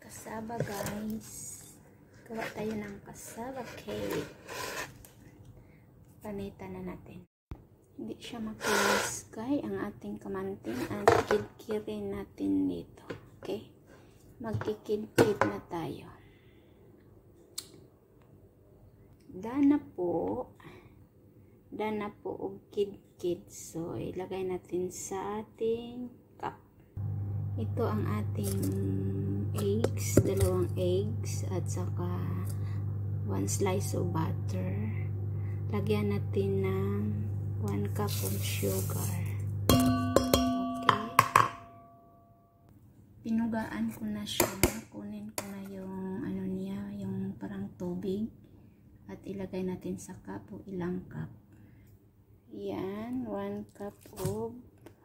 Kasaba guys. Gawa tayo ng kasaba cake. Panitan na natin. Hindi siya makinis kay ang ating kamanting at kidkirin natin dito. Okay? Magkikidkid na tayo. Dana po og kidkid. So, ilagay natin sa ating cup. Ito ang ating eggs, 2 eggs at saka 1 slice of butter. Lagyan natin ng 1 cup of sugar. Okay. Pinugaan ko na siya. Kunin ko na yung ano niya, yung parang tubig at ilagay natin sa cup o ilang cup. Yan, 1 cup of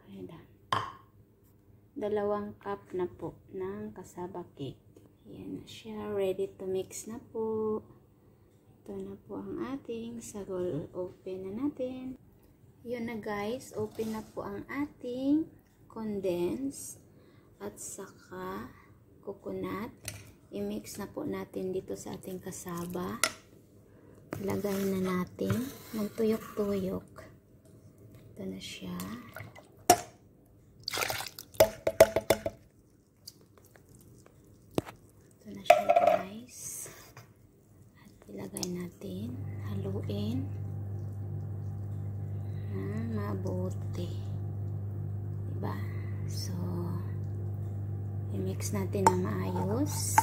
2 cup na po ng kasaba cake. Yan na siya. Ready to mix na po. Ito na po ang ating sagol. Open na natin. Yun na guys. Open na po ang ating condensed at saka coconut. I-mix na po natin dito sa ating kasaba. Ilagay na natin. Magtuyok-tuyok. Ito na siya. Ito na siya guys. At ilagay natin. Haluin. Mabuti. Diba? So, i-mix natin na maayos.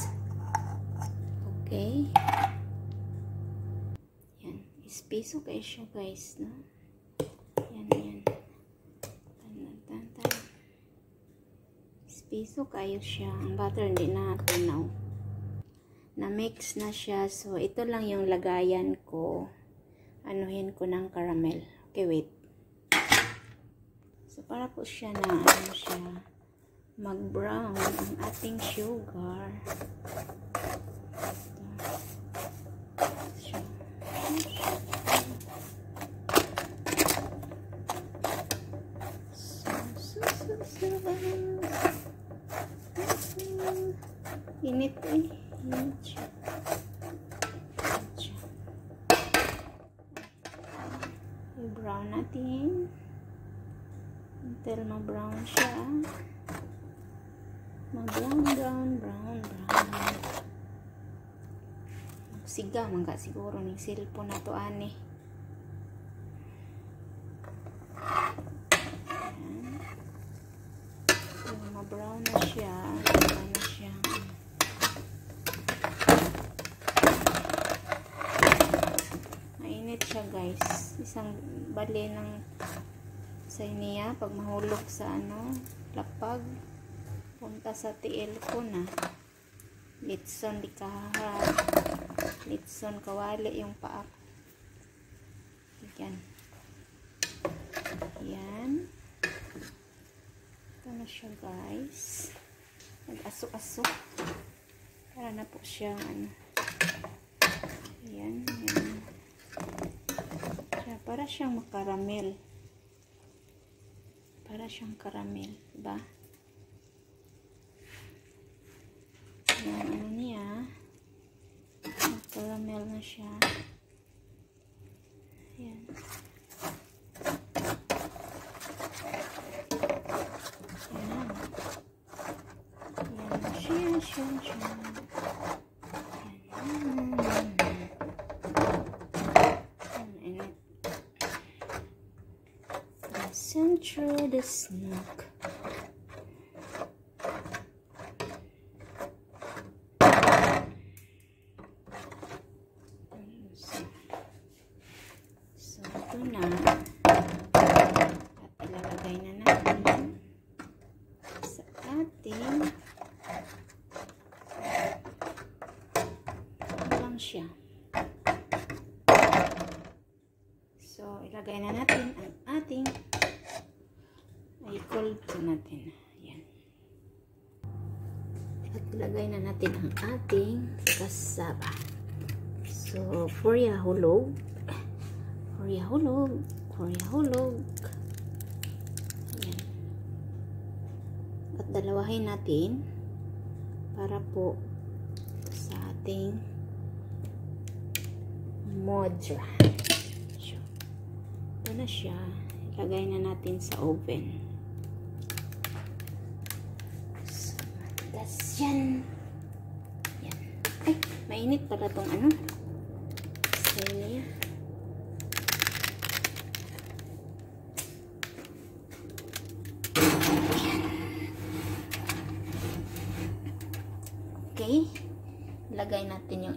Okay. Yan. Ispiso kayo siya guys, no? Yan. Ispiso kayo siya. Ang butter hindi na tunaw. Na-mix na siya. So, ito lang yung lagayan ko. Anuhin ko ng caramel. Okay, wait. So, para po siya na, mag-brown ang ating sugar. Init eh. Init siya. I-brown natin. Until ma-brown siya. Ma-brown. Siga man ka siguro ng cellphone na to ani. Ma-brown na siya. Mainit siya guys. Isang bali ng sa iniya pag mahulog sa lapag punta sa tiil ko na litson di kaharap litson kawali yung paak yan ito na siya guys nag-aso-aso para na po siyang yan para siyang makaramel. Para siyang caramel, diba? Yan, niya. Caramel na siya. Yan. Yan siya. Through the smoke. So, ito na. At ilalagay na natin sa ating lang siya. So, ilagay na natin ang ating i-cold natin. Ayan. At ilagay na natin ang ating kasaba. So, Korea hulog. Ayan. At dalawahin natin para po ating modra. Ito na siya. Ilagay na natin sa oven. So, matigas yan. Yan. Ay, mainit pala tong ano. Australia. Okay. Lagay natin yung